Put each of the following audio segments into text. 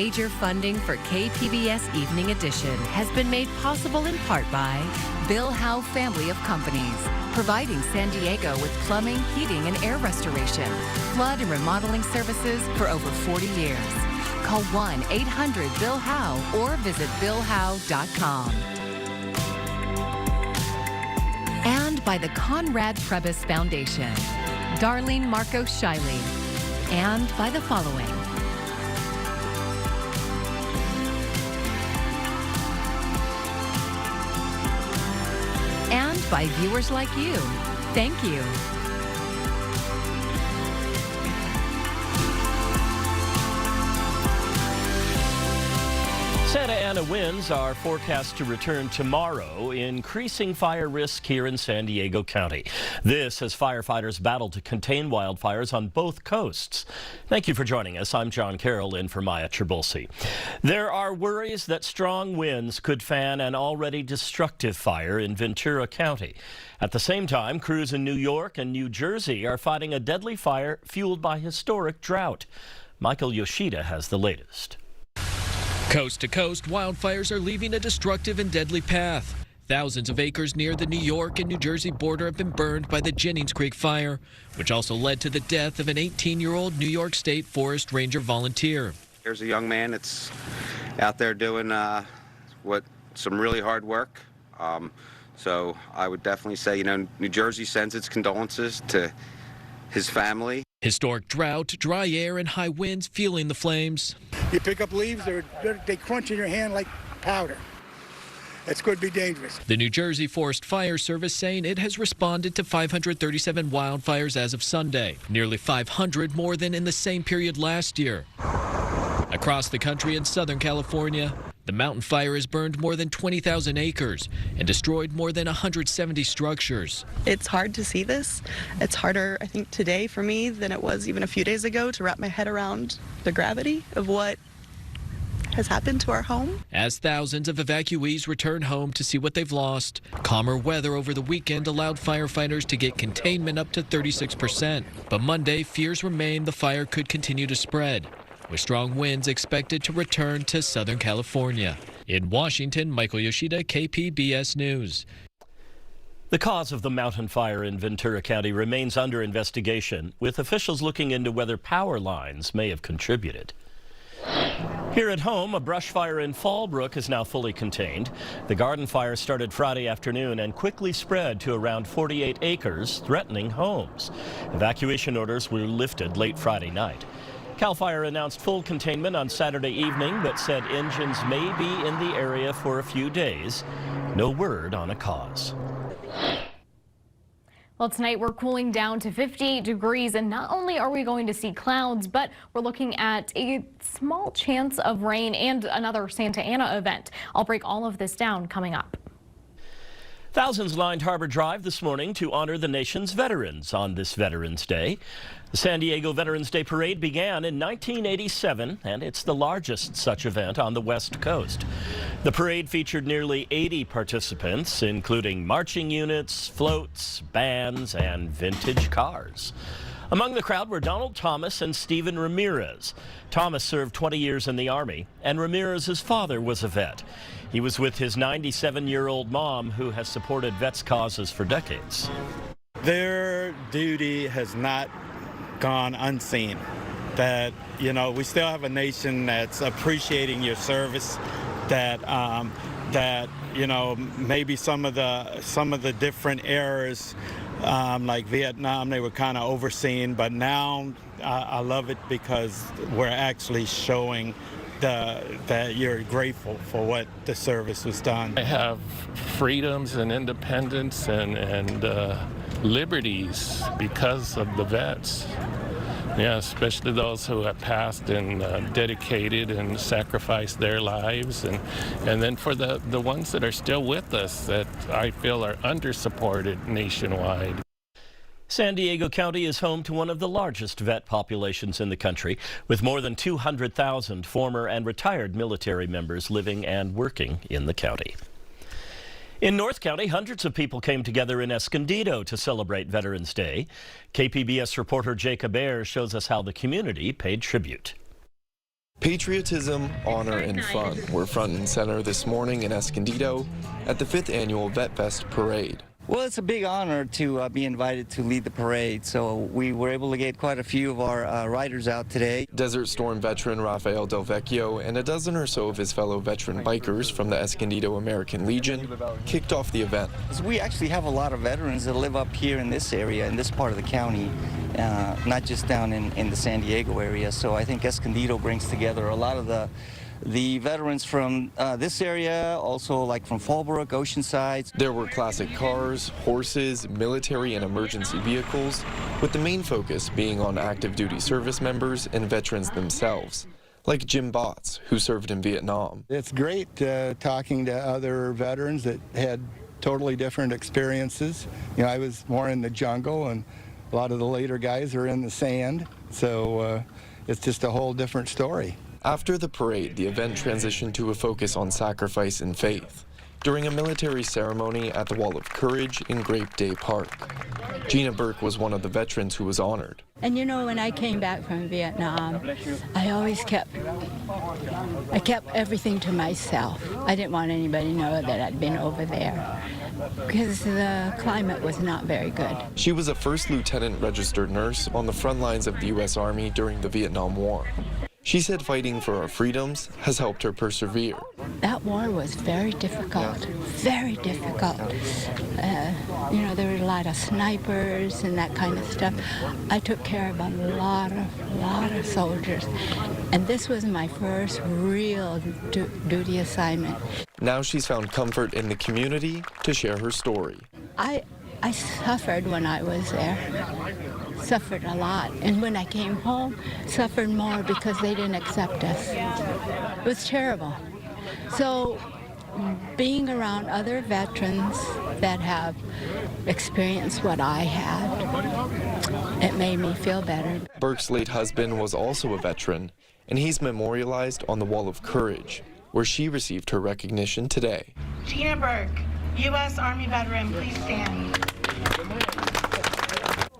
Major funding for KPBS Evening Edition has been made possible in part by Bill Howe Family of Companies, providing San Diego with plumbing, heating, and air restoration, flood and remodeling services for over 40 years. Call 1-800-BILL-HOWE or visit billhowe.com. And by the Conrad Trebas Foundation, Darlene Marco Shiley, and by the following. And by viewers like you. Thank you. Santa Ana winds are forecast to return tomorrow, increasing fire risk here in San Diego County. This as firefighters battle to contain wildfires on both coasts. Thank you for joining us. I'm John Carroll in for Maya Trabulsi. There are worries that strong winds could fan an already destructive fire in Ventura County. At the same time, crews in New York and New Jersey are fighting a deadly fire fueled by historic drought. Michael Yoshida has the latest. Coast to coast, wildfires are leaving a destructive and deadly path. Thousands of acres near the New York and New Jersey border have been burned by the Jennings Creek Fire, which also led to the death of an 18-year-old New York State Forest Ranger volunteer. Here's a young man that's out there doing some really hard work. So I would definitely say, New Jersey sends its condolences to his family. Historic drought, dry air, and high winds fueling the flames. You pick up leaves, they crunch in your hand like powder. It's going to be dangerous. The New Jersey Forest Fire Service saying it has responded to 537 wildfires as of Sunday, nearly 500 more than in the same period last year. Across the country in Southern California, the mountain fire has burned more than 20,000 acres and destroyed more than 170 structures. It's hard to see this. It's harder, I think, today for me than it was even a few days ago to wrap my head around the gravity of what has happened to our home. As thousands of evacuees return home to see what they've lost, calmer weather over the weekend allowed firefighters to get containment up to 36%. But Monday, fears remain the fire could continue to spread, with strong winds expected to return to Southern California. In Washington, Michael Yoshida, KPBS News. The cause of the mountain fire in Ventura County remains under investigation, with officials looking into whether power lines may have contributed. Here at home, a brush fire in Fallbrook is now fully contained. The garden fire started Friday afternoon and quickly spread to around 48 acres, threatening homes. Evacuation orders were lifted late Friday night. CAL FIRE announced full containment on Saturday evening, but said engines may be in the area for a few days. No word on a cause. Well, tonight we're cooling down to 58 degrees, and not only are we going to see clouds, but we're looking at a small chance of rain and another Santa Ana event. I'll break all of this down coming up. Thousands lined Harbor Drive this morning to honor the nation's veterans on this Veterans Day. The San Diego Veterans Day Parade began in 1987, and it's the largest such event on the West Coast. The parade featured nearly 80 participants, including marching units, floats, bands, and vintage cars. Among the crowd were Donald Thomas and Stephen Ramirez. Thomas served 20 years in the Army, and Ramirez's father was a vet. He was with his 97-year-old mom, who has supported vets' causes for decades. Their duty has not gone unseen. That, we still have a nation that's appreciating your service, that maybe some of the different eras, like Vietnam, they were kind of overseen, but now I love it because we're actually showing that you're grateful for what the service was done. I have freedoms and independence and liberties because of the vets. Yeah, especially those who have passed and dedicated and sacrificed their lives. And then for the ones that are still with us that I feel are under-supported nationwide. San Diego County is home to one of the largest vet populations in the country, with more than 200,000 former and retired military members living and working in the county. In North County, hundreds of people came together in Escondido to celebrate Veterans Day. KPBS reporter Jacob Ayers shows us how the community paid tribute. Patriotism, honor, and fun were front and center this morning in Escondido at the 5th Annual Vet Fest Parade. Well, it's a big honor to be invited to lead the parade, so we were able to get quite a few of our riders out today. Desert Storm veteran Rafael Del Vecchio and a dozen or so of his fellow veteran bikers from the Escondido American Legion kicked off the event. We actually have a lot of veterans that live up here in this area, in this part of the county, not just down in the San Diego area, so I think Escondido brings together a lot of the veterans from this area, also like from Fallbrook, Oceanside. There were classic cars, horses, military and emergency vehicles, with the main focus being on active duty service members and veterans themselves, like Jim Botts, who served in Vietnam. It's great talking to other veterans that had totally different experiences. You know, I was more in the jungle, and a lot of the later guys are in the sand, so it's just a whole different story. After the parade, the event transitioned to a focus on sacrifice and faith during a military ceremony at the Wall of Courage in Grape Day Park. Gina Burke was one of the veterans who was honored. And you know, when I came back from Vietnam, I always kept everything to myself. I didn't want anybody to know that I'd been over there, because the climate was not very good. She was a first lieutenant registered nurse on the front lines of the U.S. Army during the Vietnam War. She said fighting for our freedoms has helped her persevere. That war was very difficult, very difficult. You know, there were a lot of snipers and that kind of stuff. I took care of a lot of soldiers, and this was my first real duty assignment. Now she's found comfort in the community to share her story. I suffered when I was there. Suffered a lot, and when I came home, suffered more because they didn't accept us. It was terrible. So being around other veterans that have experienced what I had, it made me feel better. Burke's late husband was also a veteran, and he's memorialized on the Wall of Courage, where she received her recognition today. Gina Burke, U.S. Army veteran, please stand.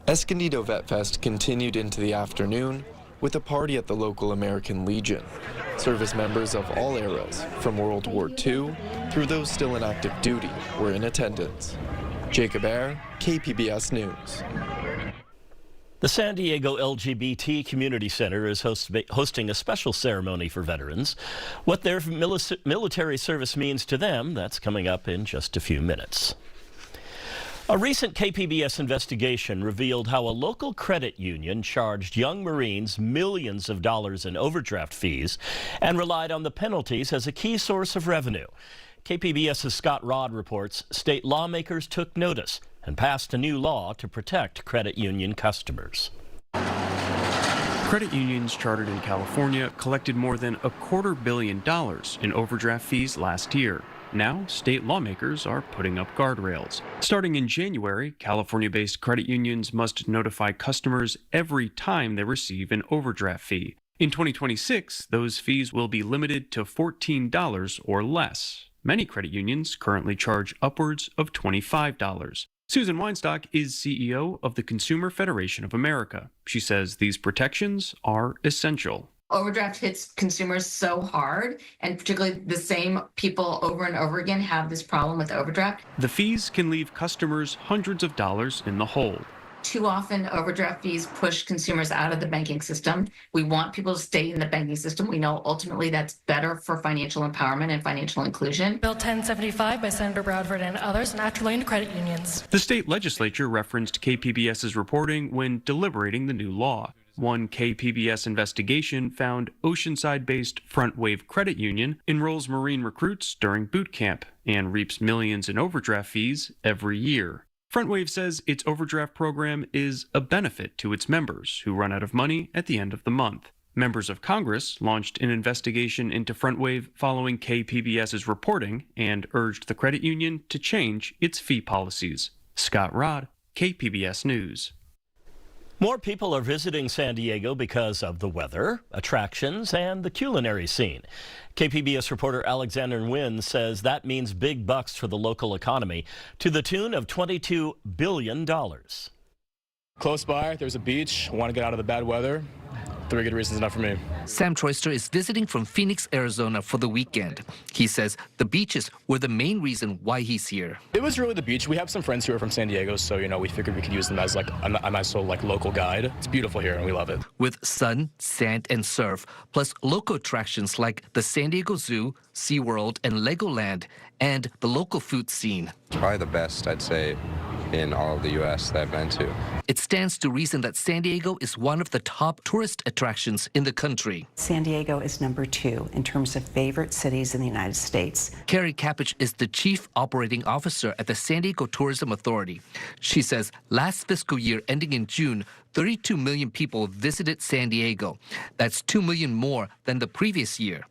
Escondido Vet Fest continued into the afternoon with a party at the local American Legion. Service members of all eras, from World War II through those still in active duty, were in attendance. Jacob Ayer, KPBS News. The San Diego LGBT Community Center is hosting a special ceremony for veterans. What their military service means to them, that's coming up in just a few minutes. A recent KPBS investigation revealed how a local credit union charged young Marines millions of dollars in overdraft fees and relied on the penalties as a key source of revenue. KPBS's Scott Rodd reports state lawmakers took notice and passed a new law to protect credit union customers. Credit unions chartered in California collected more than $250 million in overdraft fees last year. Now, state lawmakers are putting up guardrails. Starting in January, California-based credit unions must notify customers every time they receive an overdraft fee. In 2026, those fees will be limited to $14 or less. Many credit unions currently charge upwards of $25. Susan Weinstock is CEO of the Consumer Federation of America. She says these protections are essential. Overdraft hits consumers so hard, and particularly the same people over and over again have this problem with overdraft. The fees can leave customers hundreds of dollars in the hole. Too often, overdraft fees push consumers out of the banking system. We want people to stay in the banking system. We know ultimately that's better for financial empowerment and financial inclusion. Bill 1075 by Senator Bradford and others naturally into credit unions. The state legislature referenced KPBS's reporting when deliberating the new law. One KPBS investigation found Oceanside-based Front Wave Credit Union enrolls Marine recruits during boot camp and reaps millions in overdraft fees every year. Front Wave says its overdraft program is a benefit to its members who run out of money at the end of the month. Members of Congress launched an investigation into Front Wave following KPBS's reporting and urged the credit union to change its fee policies. Scott Rodd, KPBS News. More people are visiting San Diego because of the weather, attractions, and the culinary scene. KPBS reporter Alexander Nguyen says that means big bucks for the local economy to the tune of $22 billion. Close by, there's a beach. I want to get out of the bad weather. 3 good reasons enough for me. Sam Troyster is visiting from Phoenix, Arizona for the weekend. He says the beaches were the main reason why he's here. It was really the beach. We have some friends who are from San Diego, so, we figured we could use them as like a nice little local guide. It's beautiful here and we love it. With sun, sand, and surf, plus local attractions like the San Diego Zoo, SeaWorld, and Legoland, and the local food scene. Probably the best, I'd say, in all of the U.S. that I've been to. It stands to reason that San Diego is one of the top tourist attractions in the country. San Diego is number 2 in terms of favorite cities in the United States. Carrie Capich is the Chief Operating Officer at the San Diego Tourism Authority. She says last fiscal year ending in June, 32 million people visited San Diego. That's 2 million more than the previous year.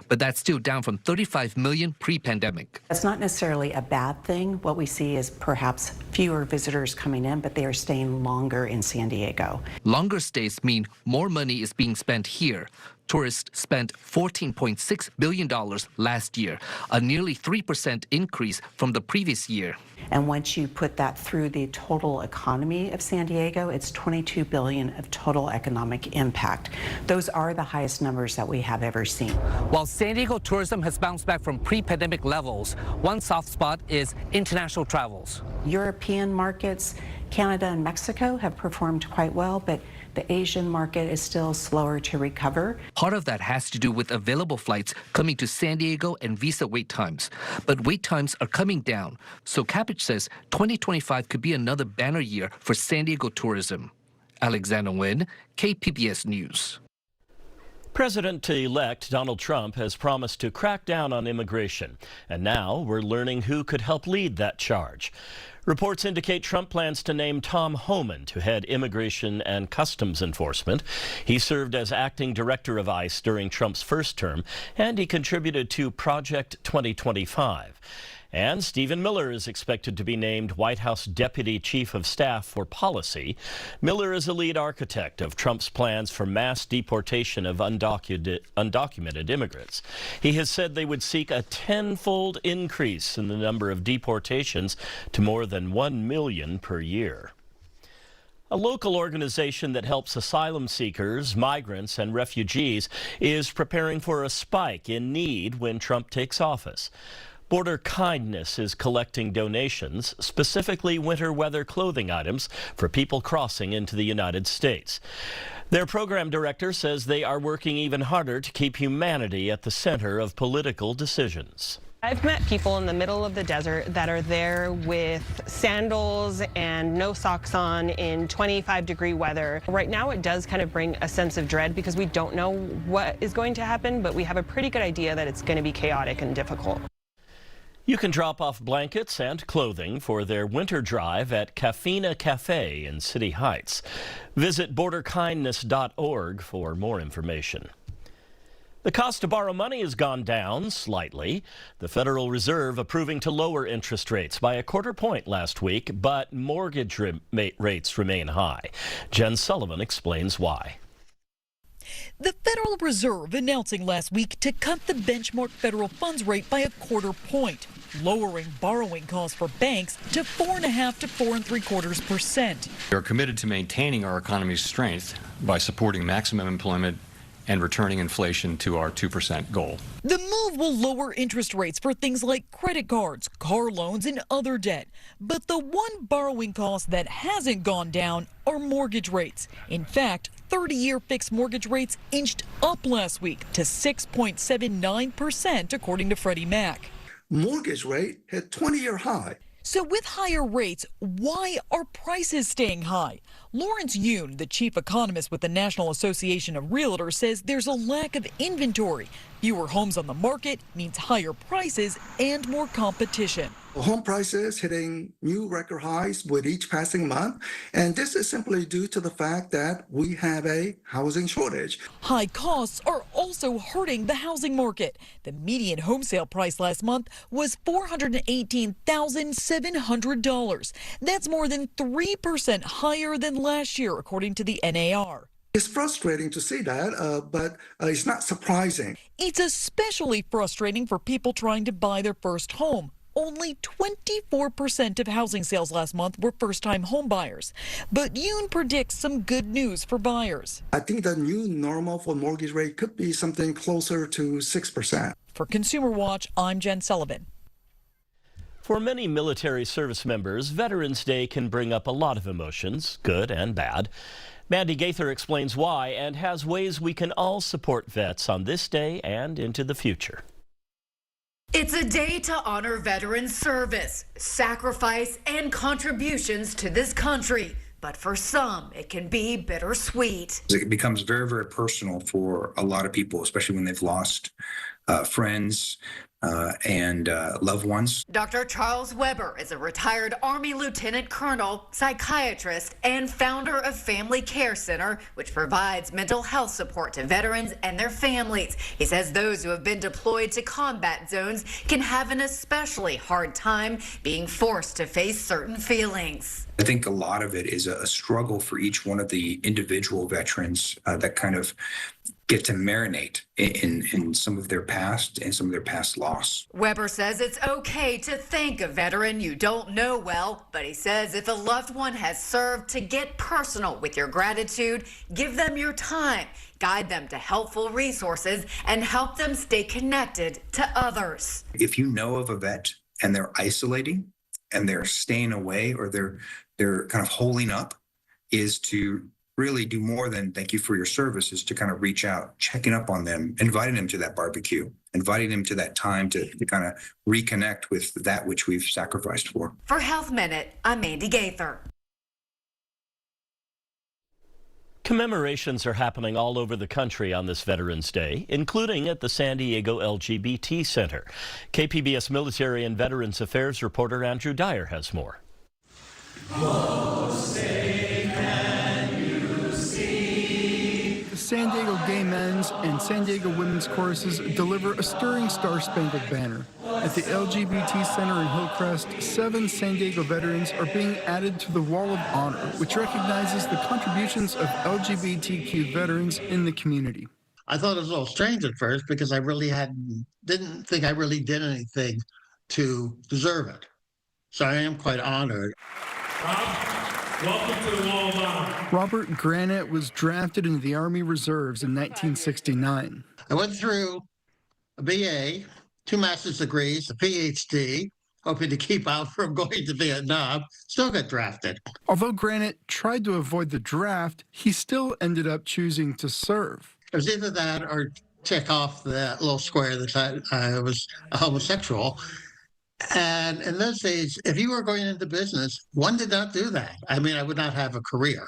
But that's still down from 35 million pre-pandemic. That's not necessarily a bad thing. What we see is perhaps fewer visitors coming in, but they are staying longer in San Diego. Longer stays mean more money is being spent here. Tourists spent $14.6 billion last year, a nearly 3% increase from the previous year. And once you put that through the total economy of San Diego, it's $22 billion of total economic impact. Those are the highest numbers that we have ever seen. While San Diego tourism has bounced back from pre-pandemic levels, one soft spot is international travels. European markets, Canada and Mexico have performed quite well, but the Asian market is still slower to recover. Part of that has to do with available flights coming to San Diego and visa wait times. But wait times are coming down. So Capich says 2025 could be another banner year for San Diego tourism. Alexander Nguyen, KPBS News. President-elect Donald Trump has promised to crack down on immigration. And now we're learning who could help lead that charge. Reports indicate Trump plans to name Tom Homan to head Immigration and Customs Enforcement. He served as acting director of ICE during Trump's first term, and he contributed to Project 2025. And Stephen Miller is expected to be named White House Deputy Chief of Staff for Policy. Miller is a lead architect of Trump's plans for mass deportation of undocumented immigrants. He has said they would seek a tenfold increase in the number of deportations to more than 1 million per year. A local organization that helps asylum seekers, migrants, and refugees is preparing for a spike in need when Trump takes office. Border Kindness is collecting donations, specifically winter weather clothing items for people crossing into the United States. Their program director says they are working even harder to keep humanity at the center of political decisions. I've met people in the middle of the desert that are there with sandals and no socks on in 25-degree weather. Right now it does kind of bring a sense of dread because we don't know what is going to happen, but we have a pretty good idea that it's going to be chaotic and difficult. You can drop off blankets and clothing for their winter drive at Cafina Cafe in City Heights. Visit borderkindness.org for more information. The cost to borrow money has gone down slightly. The Federal Reserve approving to lower interest rates by 1/4 point last week, but mortgage rates remain high. Jen Sullivan explains why. The Federal Reserve announcing last week to cut the benchmark federal funds rate by 1/4 point, lowering borrowing costs for banks to 4.5 to 4.75%. We are committed to maintaining our economy's strength by supporting maximum employment and returning inflation to our 2% goal. The move will lower interest rates for things like credit cards, car loans, and other debt. But the one borrowing cost that hasn't gone down are mortgage rates. In fact, 30-year fixed mortgage rates inched up last week to 6.79%, according to Freddie Mac. Mortgage rate hit 20-year high. So with higher rates, why are prices staying high? Lawrence Yoon, the chief economist with the National Association of Realtors, says there's a lack of inventory. Fewer homes on the market means higher prices and more competition. Home prices hitting new record highs with each passing month, and this is simply due to the fact that we have a housing shortage. High costs are also hurting the housing market. The median home sale price last month was $418,700. That's more than 3% higher than last year, according to the NAR. It's frustrating to see that, but it's not surprising. It's especially frustrating for people trying to buy their first home only 24% of housing sales last month were first-time home buyers. But Yoon predicts some good news for buyers. I think the new normal for mortgage rate could be something closer to 6%. For Consumer Watch, I'm Jen Sullivan. For many military service members, Veterans Day can bring up a lot of emotions, good and bad. Mandy Gaither explains why and has ways we can all support vets on this day and into the future. It's a day to honor veterans' service, sacrifice, and contributions to this country. But for some, it can be bittersweet. It becomes very, very personal for a lot of people, especially when they've lost friends and loved ones. Dr. Charles Weber is a retired Army Lieutenant Colonel, psychiatrist, and founder of Family Care Center, which provides mental health support to veterans and their families. He says those who have been deployed to combat zones can have an especially hard time being forced to face certain feelings. I think a lot of it is a struggle for each one of the individual veterans that kind of get to marinate in some of their past and some of their past loss. Weber says it's okay to thank a veteran you don't know well, but he says if a loved one has served, to get personal with your gratitude, give them your time, guide them to helpful resources, and help them stay connected to others. If you know of a vet and they're isolating and they're staying away or they're kind of holding up, is to really do more than thank you for your service, is to kind of reach out, checking up on them, inviting them to that barbecue, inviting them to that time to kind of reconnect with that which we've sacrificed for. For Health Minute, I'm Mandy Gaither. Commemorations are happening all over the country on this Veterans Day, including at the San Diego LGBT Center. KPBS Military and Veterans Affairs reporter Andrew Dyer has more. San Diego Gay Men's and San Diego Women's Choruses deliver a stirring Star-Spangled Banner. At the LGBT Center in Hillcrest, 7 San Diego veterans are being added to the Wall of Honor, which recognizes the contributions of LGBTQ veterans in the community. I thought it was a little strange at first because I really didn't think I really did anything to deserve it. So I am quite honored. Welcome to the Wall of Honor. Robert Granite was drafted into the Army Reserves in 1969. I went through a BA, 2 master's degrees, a PhD, hoping to keep out from going to Vietnam, still got drafted. Although Granite tried to avoid the draft, he still ended up choosing to serve. It was either that or check off that little square that I was a homosexual. And in those days, if you were going into business, one did not do that. I mean, I would not have a career.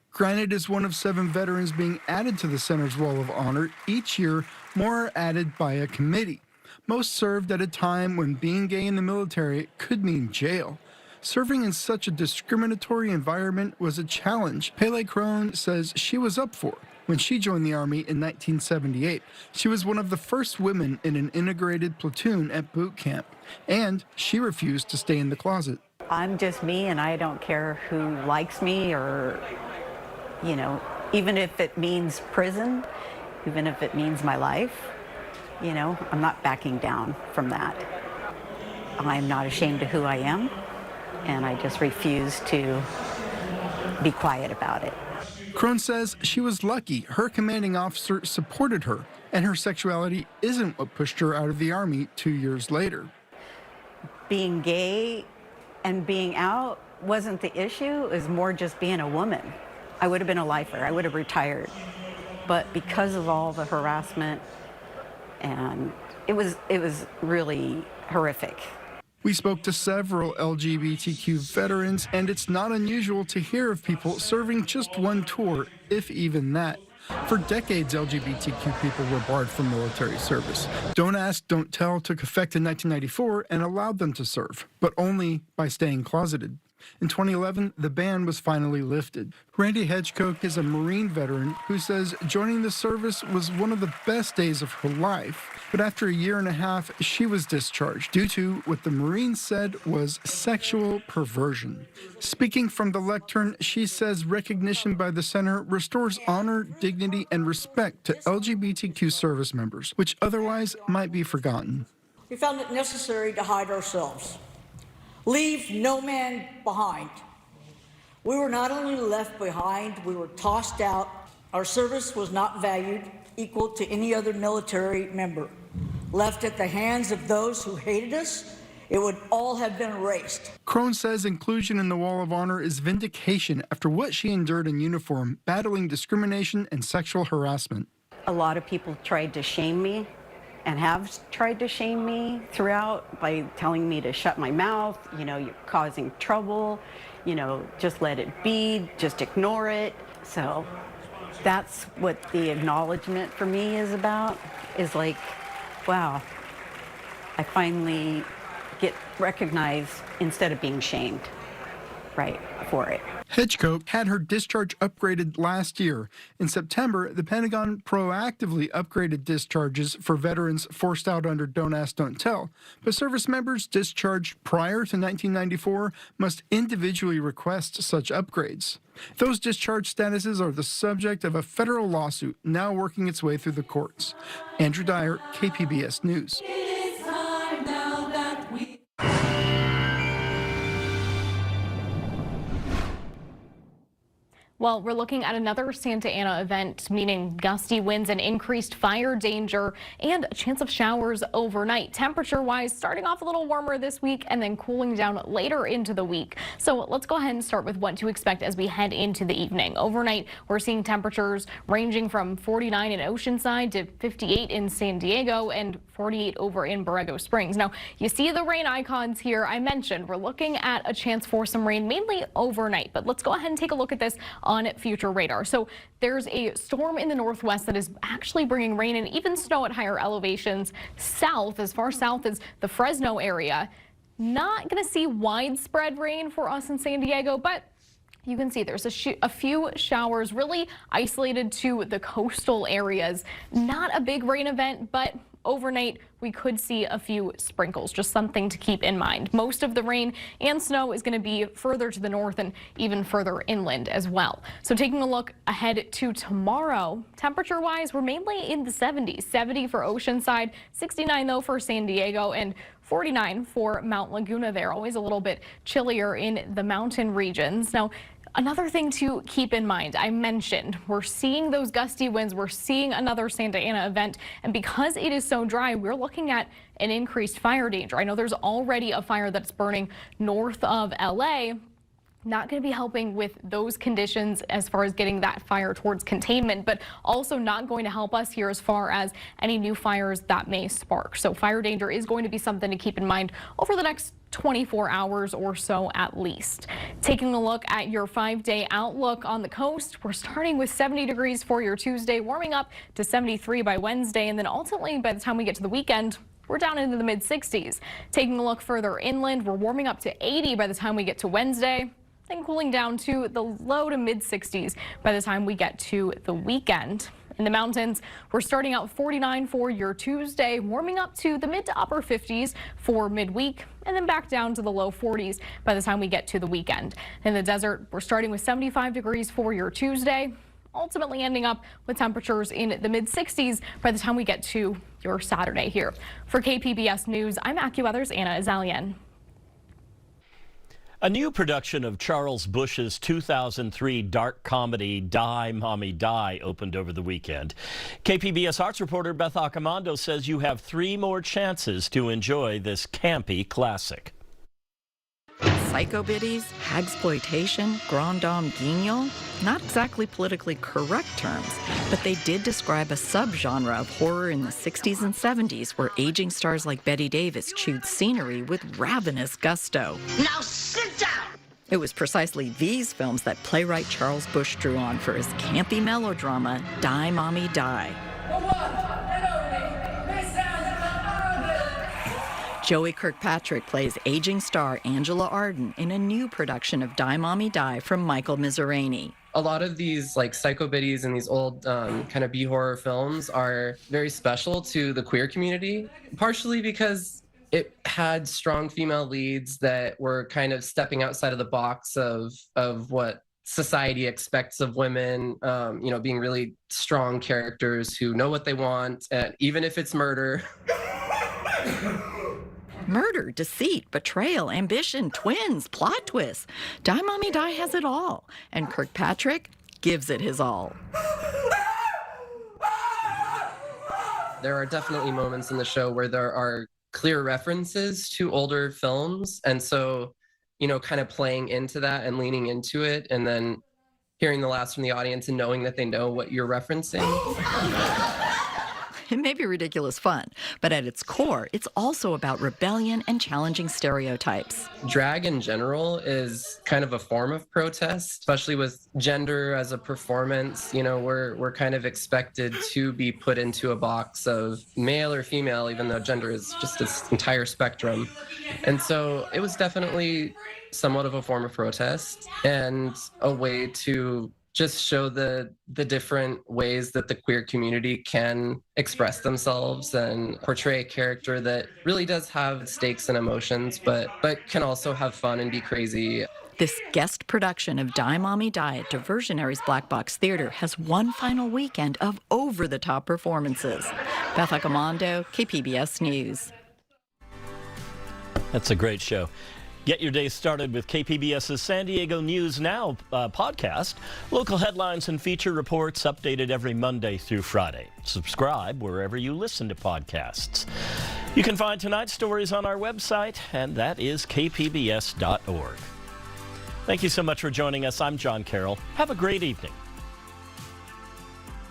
Granite is one of 7 veterans being added to the center's Wall of Honor. Each year, more are added by a committee. Most served at a time when being gay in the military could mean jail. Serving in such a discriminatory environment was a challenge Pele Crone says she was up for. When she joined the Army in 1978, she was one of the first women in an integrated platoon at boot camp, and she refused to stay in the closet. I'm just me, and I don't care who likes me or, even if it means prison, even if it means my life, I'm not backing down from that. I'm not ashamed of who I am, and I just refuse to be quiet about it. Crone says she was lucky her commanding officer supported her, and her sexuality isn't what pushed her out of the Army 2 years later. Being gay and being out wasn't the issue, it was more just being a woman. I would have been a lifer, I would have retired. But because of all the harassment, and it was really horrific. We spoke to several LGBTQ veterans, and it's not unusual to hear of people serving just one tour, if even that. For decades, LGBTQ people were barred from military service. Don't Ask, Don't Tell took effect in 1994 and allowed them to serve, but only by staying closeted. In 2011, the ban was finally lifted. Randy Hedgecock is a Marine veteran who says joining the service was one of the best days of her life. But after a year and a half, she was discharged due to what the Marines said was sexual perversion. Speaking from the lectern, she says recognition by the center restores honor, dignity, and respect to LGBTQ service members, which otherwise might be forgotten. we found it necessary to hide ourselves. Leave no man behind. We were not only left behind, we were tossed out. Our service was not valued equal to any other military member. Left at the hands of those who hated us, it would all have been erased. Crone says inclusion in the Wall of Honor is vindication after what she endured in uniform, battling discrimination and sexual harassment. A lot of people tried to shame me and have tried to shame me throughout by telling me to shut my mouth, you're causing trouble, just let it be, just ignore it. So that's what the acknowledgement for me is about, is like, wow, I finally get recognized instead of being shamed, right, for it. Hitchcock had her discharge upgraded last year. In September, the Pentagon proactively upgraded discharges for veterans forced out under Don't Ask, Don't Tell. But service members discharged prior to 1994 must individually request such upgrades. Those discharge statuses are the subject of a federal lawsuit now working its way through the courts. Andrew Dyer, KPBS News. Well, we're looking at another Santa Ana event, meaning gusty winds and increased fire danger and a chance of showers overnight. Temperature-wise, starting off a little warmer this week and then cooling down later into the week. So let's go ahead and start with what to expect as we head into the evening. Overnight, we're seeing temperatures ranging from 49 in Oceanside to 58 in San Diego and 48 over in Borrego Springs. Now, you see the rain icons here. I mentioned we're looking at a chance for some rain, mainly overnight. But let's go ahead and take a look at this on future radar. So there's a storm in the northwest that is actually bringing rain and even snow at higher elevations south, as far south as the Fresno area. Not going to see widespread rain for us in San Diego, but you can see there's a few showers really isolated to the coastal areas. Not a big rain event, but overnight we could see a few sprinkles, just something to keep in mind. Most of the rain and snow is going to be further to the north and even further inland as well. So taking a look ahead to tomorrow, temperature wise, we're mainly in the 70s. 70 for Oceanside, 69 though for San Diego, and 49 for Mount Laguna there. Always a little bit chillier in the mountain regions. Now, another thing to keep in mind, I mentioned we're seeing those gusty winds. We're seeing another Santa Ana event. And because it is so dry, we're looking at an increased fire danger. I know there's already a fire that's burning north of LA. Not going to be helping with those conditions as far as getting that fire towards containment, but also not going to help us here as far as any new fires that may spark. So fire danger is going to be something to keep in mind over the next 24 hours or so at least. Taking a look at your 5-day outlook on the coast, we're starting with 70 degrees for your Tuesday, warming up to 73 by Wednesday, and then ultimately by the time we get to the weekend, we're down into the mid-60s. Taking a look further inland, we're warming up to 80 by the time we get to Wednesday, then cooling down to the low to mid-60s by the time we get to the weekend. In the mountains, we're starting out 49 for your Tuesday, warming up to the mid to upper 50s for midweek, and then back down to the low 40s by the time we get to the weekend. In the desert, we're starting with 75 degrees for your Tuesday, ultimately ending up with temperatures in the mid-60s by the time we get to your Saturday here. For KPBS News, I'm AccuWeather's Anna Azalian. A new production of Charles Busch's 2003 dark comedy Die, Mommy Die opened over the weekend. KPBS arts reporter Beth Accomando says you have 3 more chances to enjoy this campy classic. Psycho biddies, hagsploitation, grand dame guignol, not exactly politically correct terms, but they did describe a subgenre of horror in the 60s and 70s where aging stars like Bette Davis chewed scenery with ravenous gusto. Now sit down! It was precisely these films that playwright Charles Busch drew on for his campy melodrama, Die, Mommy, Die. Joey Kirkpatrick plays aging star Angela Arden in a new production of Die, Mommy, Die from Michael Miserani. A lot of these like psycho biddies and these old kind of B-horror films are very special to the queer community, partially because it had strong female leads that were kind of stepping outside of the box of what society expects of women, being really strong characters who know what they want, and even if it's murder. Murder, deceit, betrayal, ambition, twins, plot twists. Die Mommy Die has it all. And Kirkpatrick gives it his all. There are definitely moments in the show where there are clear references to older films. And so, kind of playing into that and leaning into it, and then hearing the laughs from the audience and knowing that they know what you're referencing. It may be ridiculous fun, but at its core, it's also about rebellion and challenging stereotypes. Drag in general is kind of a form of protest, especially with gender as a performance. We're kind of expected to be put into a box of male or female, even though gender is just this entire spectrum. And so it was definitely somewhat of a form of protest and a way to just show the different ways that the queer community can express themselves and portray a character that really does have stakes and emotions, but can also have fun and be crazy. This guest production of Die Mommy Die at Diversionary's Black Box Theater has one final weekend of over-the-top performances. Beth Accomando, KPBS News. That's a great show. Get your day started with KPBS's San Diego News Now podcast. Local headlines and feature reports updated every Monday through Friday. Subscribe wherever you listen to podcasts. You can find tonight's stories on our website, and that is kpbs.org. Thank you so much for joining us. I'm John Carroll. Have a great evening.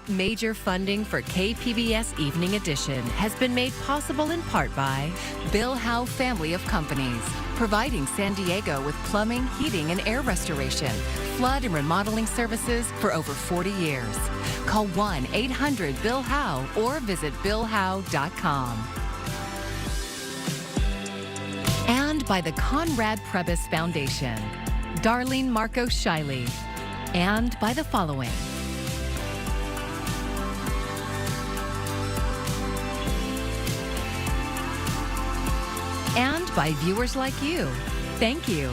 Major funding for KPBS Evening Edition has been made possible in part by Bill Howe Family of Companies, providing San Diego with plumbing, heating, and air restoration, flood and remodeling services for over 40 years. Call 1-800-BILL-HOWE or visit billhowe.com. And by the Conrad Prebys Foundation, Darlene Marco Shiley, and by the following. And by viewers like you. Thank you.